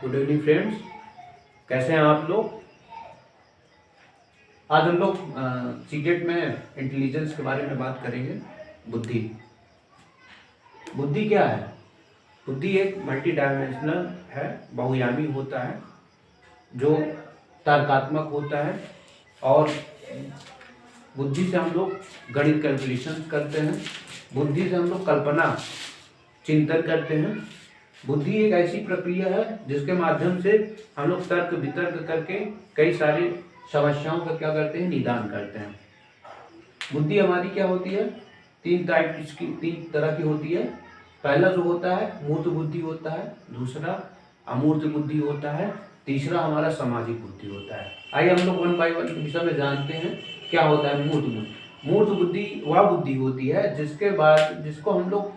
Good evening friends, कैसे हैं आप लोग। आज हम लोग सीक्रेट में इंटेलिजेंस के बारे में बात करेंगे। बुद्धि बुद्धि क्या है? बुद्धि एक मल्टी डायमेंशनल है, बहुआयामी होता है, जो तर्कात्मक होता है। और बुद्धि से हम लोग गणित कैलकुलेशन करते हैं, बुद्धि से हम लोग कल्पना चिंतन करते हैं। बुद्धि एक ऐसी प्रक्रिया है जिसके माध्यम से हम लोग तर्क वितर्क करके कई सारी समस्याओं का क्या करते हैं, निदान करते हैं। बुद्धि हमारी क्या होती है, तीन तरह की होती है। पहला जो होता है मूर्त बुद्धि होता है, दूसरा अमूर्त बुद्धि होता है, तीसरा हमारा सामाजिक बुद्धि होता है। आइए हम लोग वन बाय वन विषय में जानते हैं क्या होता है मूर्त बुद्धि। मूर्त बुद्धि वह बुद्धि होती है जिसको हम लोग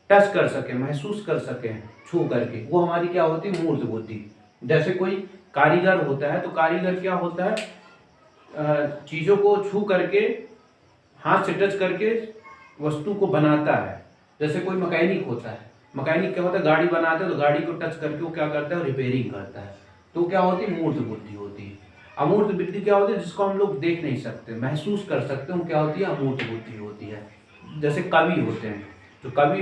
टच कर सके, महसूस कर सके छू करके, वो हमारी क्या होती है, मूर्त बुद्धि। जैसे कोई कारीगर होता है तो कारीगर क्या होता है, चीज़ों को छू करके, हाथ से टच करके वस्तु को बनाता है। जैसे कोई मैकेनिक होता है, मैकेनिक क्या होता है, गाड़ी बनाता है तो गाड़ी को टच करके वो क्या करता है, रिपेयरिंग करता है। तो क्या होती है, मूर्त बुद्धि होती है। अमूर्त बुद्धि क्या होती है, जिसको हम लोग देख नहीं सकते, महसूस कर सकते हैं, वो क्या होती है, अमूर्त बुद्धि होती है। जैसे कवि होते हैं, जो कवि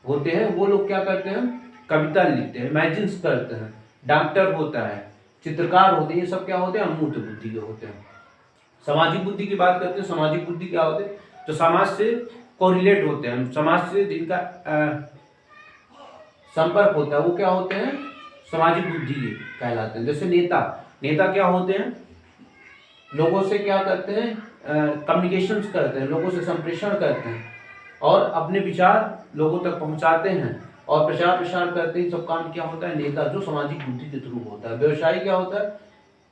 होते हैं वो लोग क्या करते हैं, कविता लिखते हैं, इमेजिन्स करते हैं। डॉक्टर होता है, चित्रकार होते हैं, ये सब क्या होते हैं, अमूर्त बुद्धि के होते हैं। सामाजिक बुद्धि की बात करते हैं। सामाजिक बुद्धि क्या होते हैं, जो समाज से कोरिलेट होते हैं, समाज से जिनका संपर्क होता है, वो क्या होते हैं, सामाजिक बुद्धि कहलाते हैं। जैसे नेता क्या होते हैं, लोगों से क्या करते हैं, कम्युनिकेशन करते हैं, लोगों से संप्रेषण करते हैं और अपने विचार लोगों तक पहुंचाते हैं और प्रचार प्रसार करते हैं। सब काम क्या होता है, नेता, जो सामाजिक बुद्धि के थ्रू होता है। व्यवसायी क्या होता है,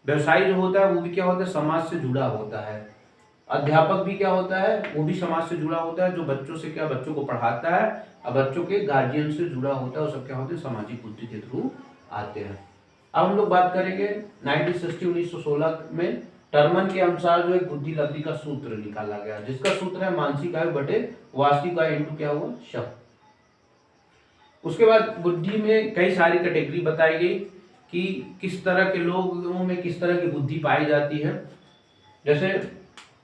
व्यवसायी जो होता है वो भी क्या होता है, समाज से जुड़ा होता है। अध्यापक भी क्या होता है, वो भी समाज से जुड़ा होता है, जो बच्चों को पढ़ाता है और बच्चों के गार्जियन से जुड़ा होता है। वो सब क्या होते हैं, सामाजिक बुद्धि के थ्रू आते हैं। अब हम लोग बात करेंगे 1916 में टर्मन के अनुसार जो एक बुद्धि लब्धि का सूत्र निकाला गया, जिसका सूत्र है मानसिक आयु बटे वास्तविक आयु इंटू क्या हुआ, शब्द। उसके बाद बुद्धि में कई सारी कैटेगरी बताई गई कि किस तरह के लोगों में किस तरह की बुद्धि पाई जाती है। जैसे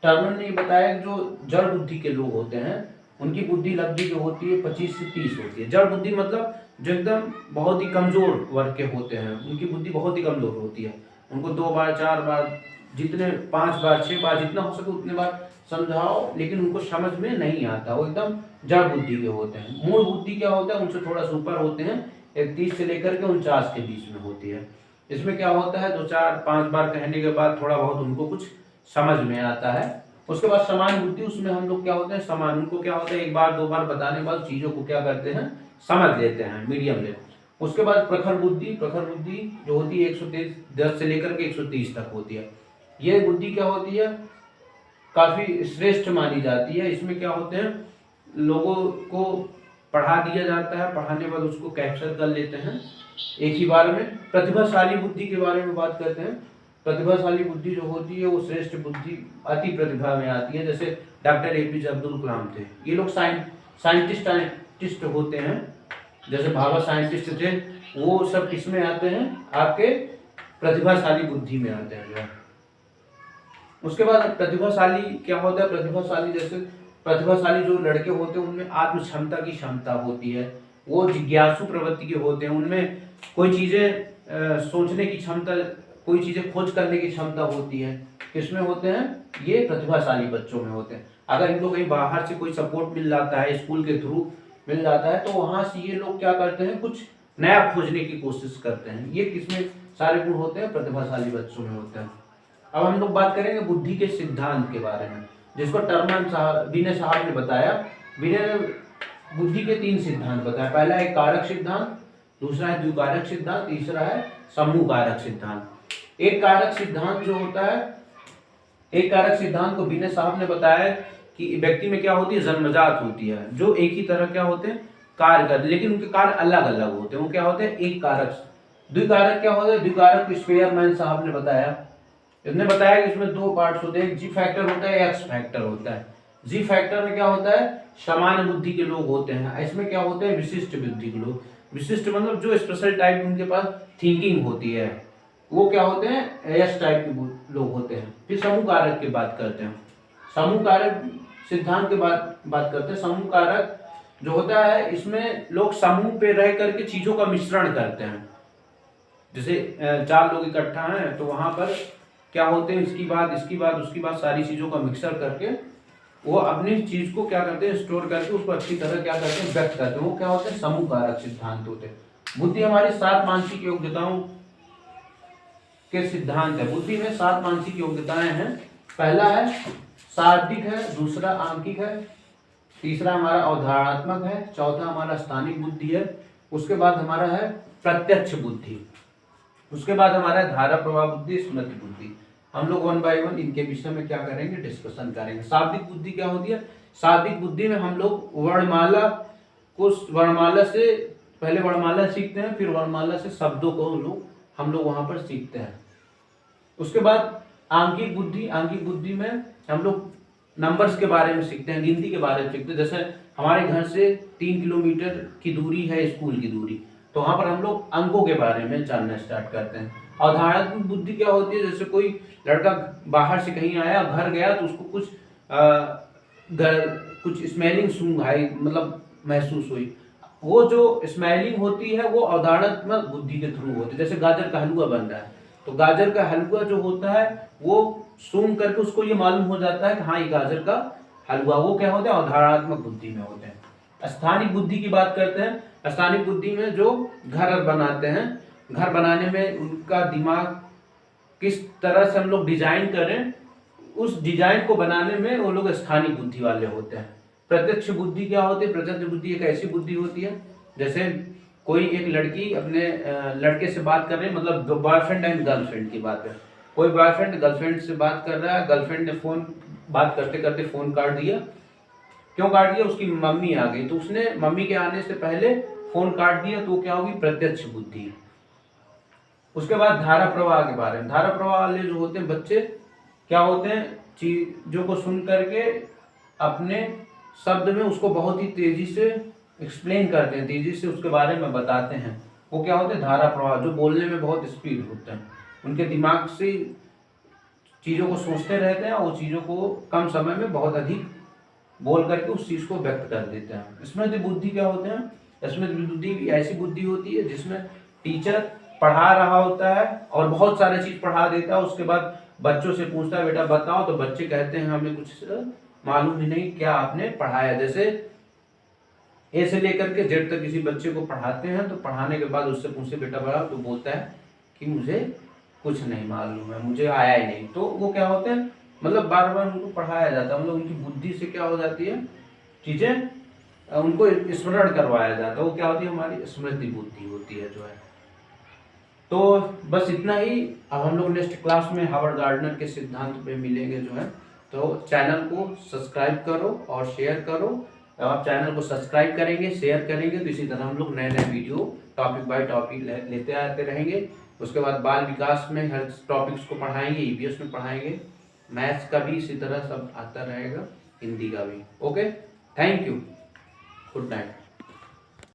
टर्मन ने बताया जो जड़ बुद्धि के लोग होते हैं, उनकी बुद्धि लब्धि जो होती है 25 से 30 होती है। जड़ बुद्धि मतलब जो एकदम बहुत ही कमजोर वर्ग के होते हैं, उनकी बुद्धि बहुत ही कमजोर होती है। उनको 2 बार 4 बार, जितने 5 बार 6 बार जितना हो सके उतने बार समझाओ, लेकिन उनको समझ में नहीं आता, वो एकदम जड़ बुद्धि के होते हैं। मूल बुद्धि क्या होता है, उनसे थोड़ा सा ऊपर होते हैं, 31 से लेकर के 49 के बीच में होती है। इसमें क्या होता है, 2 4 5 बार कहने के बाद थोड़ा बहुत उनको कुछ समझ में आता है। उसके बाद समान बुद्धि, उसमें हम लोग क्या होते हैं, समान, उनको क्या होता है, 1 बार 2 बार बताने के बाद चीजों को क्या करते हैं, समझ लेते हैं, मीडियम लेवल। उसके बाद प्रखर बुद्धि जो होती है 110 से लेकर के 130 तक होती है। ये बुद्धि क्या होती है, काफी श्रेष्ठ मानी जाती है। इसमें क्या होते हैं, लोगों को पढ़ा दिया जाता है, पढ़ाने के बाद उसको कैप्चर कर लेते हैं एक ही बार में। प्रतिभाशाली बुद्धि के बारे में बात करते हैं। प्रतिभाशाली बुद्धि जो होती है वो श्रेष्ठ बुद्धि, अति प्रतिभा में आती है। जैसे डॉक्टर APJ अब्दुल कलाम थे, ये लोग साइंटिस्ट होते हैं। जैसे भाभा साइंटिस्ट थे, वो सब किसमें आते हैं, आपके प्रतिभाशाली बुद्धि में आते हैं जो है। उसके बाद प्रतिभाशाली क्या होता है, प्रतिभाशाली जो लड़के होते हैं उनमें आत्म क्षमता की क्षमता होती है, वो जिज्ञासु प्रवृत्ति के होते हैं, उनमें कोई चीजें सोचने की क्षमता, कोई चीजें खोज करने की क्षमता होती है। किसमें होते हैं, ये प्रतिभाशाली बच्चों में होते हैं। अगर इनको कहीं बाहर से कोई सपोर्ट मिल जाता है, स्कूल के थ्रू मिल जाता है, तो वहां से ये लोग क्या करते हैं, कुछ नया खोजने की कोशिश करते हैं। ये किसमें सारे गुण होते हैं, प्रतिभाशाली बच्चों में होते हैं। अब हम लोग बात करेंगे बुद्धि के सिद्धांत के बारे में, जिसको विनय साहब ने बताया। विनय ने बुद्धि के 3 सिद्धांत बताया। पहला है कारक सिद्धांत, दूसरा है द्विकारक सिद्धांत, तीसरा है समूह कारक सिद्धांत। एक कारक सिद्धांत जो होता है, एक कारक सिद्धांत को विनय साहब ने बताया कि व्यक्ति में क्या होती है, जन्मजात होती है, जो एक ही तरह क्या होते हैं, कार्य करते, लेकिन उनके कार्य अलग अलग होते हैं। वो क्या होते हैं, एक कारक। द्विकारक क्या होता है, द्विकारक स्पेयरमैन साहब ने बताया। इसने बताया कि इसमें 2 पार्ट्स होते हैं, जी फैक्टर होता है, एक्स फैक्टर होता है। जी फैक्टर में क्या होता है, सामान्य बुद्धि के लोग होते हैं। इसमें क्या होते हैं, विशिष्ट बुद्धि के लोग। विशिष्ट मतलब जो स्पेशल टाइप उनके पास थिंकिंग होती है, वो क्या होते हैं, एस टाइप के लोग होते हैं। फिर समूह कारक की बात करते हैं। समूह कारक सिद्धांत के बात करते हैं। समूह कारक जो होता है, इसमें लोग समूह पे रह करके चीजों का मिश्रण करते हैं। जैसे 4 लोग इकट्ठा हैं तो वहां पर क्या होते हैं, इसकी बात उसकी बात सारी चीजों का मिक्सर करके वो अपनी चीज को क्या करते हैं, स्टोर करके उसको अच्छी तरह क्या करते हैं, व्यक्त करते हैं। वो क्या होते हैं, समूह कारक सिद्धांत होते हैं। बुद्धि हमारी 7 मानसिक योग्यताओं के सिद्धांत है। बुद्धि में 7 मानसिक योग्यताएं हैं। पहला है शाब्दिक है, दूसरा आंकिक है, तीसरा हमारा अवधारणात्मक है, चौथा हमारा स्थानिक बुद्धि है, उसके बाद हमारा है प्रत्यक्ष बुद्धि, उसके बाद हमारा है धारा प्रवाह बुद्धि, स्मृति बुद्धि। हम लोग 1 बाय 1 इनके विषय में क्या करेंगे, डिस्कशन करेंगे। शाब्दिक बुद्धि क्या होती है? शाब्दिक बुद्धि में हम लोग वर्णमाला से पहले वर्णमाला सीखते हैं, फिर वर्णमाला से शब्दों को हम लोग वहां पर सीखते हैं। उसके बाद आंकिक बुद्धि में हम लोग नंबर्स के बारे में सीखते हैं, गिनती के बारे में सीखते हैं। जैसे हमारे घर से 3 किलोमीटर की दूरी है स्कूल की दूरी, तो वहां पर हम लोग अंकों के बारे में जानना स्टार्ट करते हैं। अवधारणात्मक बुद्धि क्या होती है? जैसे कोई लड़का बाहर से कहीं आया, घर गया तो उसको कुछ स्मेलिंग सूंघ आई, मतलब महसूस हुई, वो जो स्मेलिंग होती है वो अवधारणात्मक बुद्धि के थ्रू होती है। जैसे गाजर का हलवा बन रहा है, तो गाजर का हलवा जो होता है वो सूंघ करके उसको ये मालूम हो जाता है कि हाँ ये गाजर का हलवा, वो क्या होता है, अवधारणात्मक बुद्धि में होते हैं। स्थानिक बुद्धि की बात करते हैं। स्थानिक बुद्धि में जो घर बनाते हैं, घर बनाने में उनका दिमाग किस तरह से हम लोग डिजाइन करें, उस डिजाइन को बनाने में वो लोग स्थानिक बुद्धि वाले होते हैं। प्रत्यक्ष बुद्धि क्या होती है? प्रत्यक्ष बुद्धि एक ऐसी बुद्धि होती है, जैसे कोई एक लड़की अपने लड़के से बात कर रही है, मतलब बॉयफ्रेंड एंड गर्लफ्रेंड की बात है। कोई बॉयफ्रेंड गर्लफ्रेंड से बात कर रहा है, गर्लफ्रेंड ने बात करते करते फोन काट दिया। क्यों काट दिया? उसकी मम्मी आ गई, तो उसने मम्मी के आने से पहले फोन काट दिया, तो क्या होगी, प्रत्यक्ष बुद्धि। उसके बाद धारा प्रवाह के बारे में। धारा प्रवाह वाले जो होते हैं बच्चे क्या होते हैं, चीजों को सुन करके अपने शब्द में उसको बहुत ही तेजी से एक्सप्लेन करते हैं, तेजी से उसके बारे में बताते हैं। वो क्या होते हैं, धारा प्रवाह, जो बोलने में बहुत स्पीड होते हैं। उनके दिमाग से चीज़ों को सोचते रहते हैं और चीज़ों को कम समय में बहुत अधिक बोल करके उस चीज़ को व्यक्त कर देते हैं। स्मृति बुद्धि क्या होते हैं? स्मृति बुद्धि भी ऐसी बुद्धि होती है जिसमें टीचर पढ़ा रहा होता है और बहुत सारे चीज़ पढ़ा देता है, उसके बाद बच्चों से पूछता है बेटा बताओ, तो बच्चे कहते हैं हमें कुछ मालूम ही नहीं क्या आपने पढ़ाया। जैसे ए से लेकर के जेड तक किसी बच्चे को पढ़ाते हैं, तो पढ़ाने के बाद उससे पूछे बेटा पढ़ाओ, तो बोलता है कि मुझे कुछ नहीं मालूम है, मुझे आया ही नहीं। तो वो क्या होते हैं, मतलब बार बार उनको पढ़ाया जाता है, मतलब उनकी बुद्धि से क्या हो जाती है, चीजें उनको स्मरण करवाया जाता है। वो क्या होती है, हमारी स्मृति बुद्धि होती है जो है। तो बस इतना ही। अब हम लोग नेक्स्ट क्लास में हावर्ड गार्डनर के सिद्धांत पे मिलेंगे जो है। तो चैनल को सब्सक्राइब करो और शेयर करो। आप चैनल को सब्सक्राइब करेंगे, शेयर करेंगे, तो इसी तरह हम लोग नए नए वीडियो टॉपिक बाय टॉपिक लेते आते रहेंगे। उसके बाद बाल विकास में हर टॉपिक्स को पढ़ाएंगे, ईवीएस में पढ़ाएंगे, मैथ्स का भी इसी तरह सब आता रहेगा, हिंदी का भी। Okay, thank you, good night.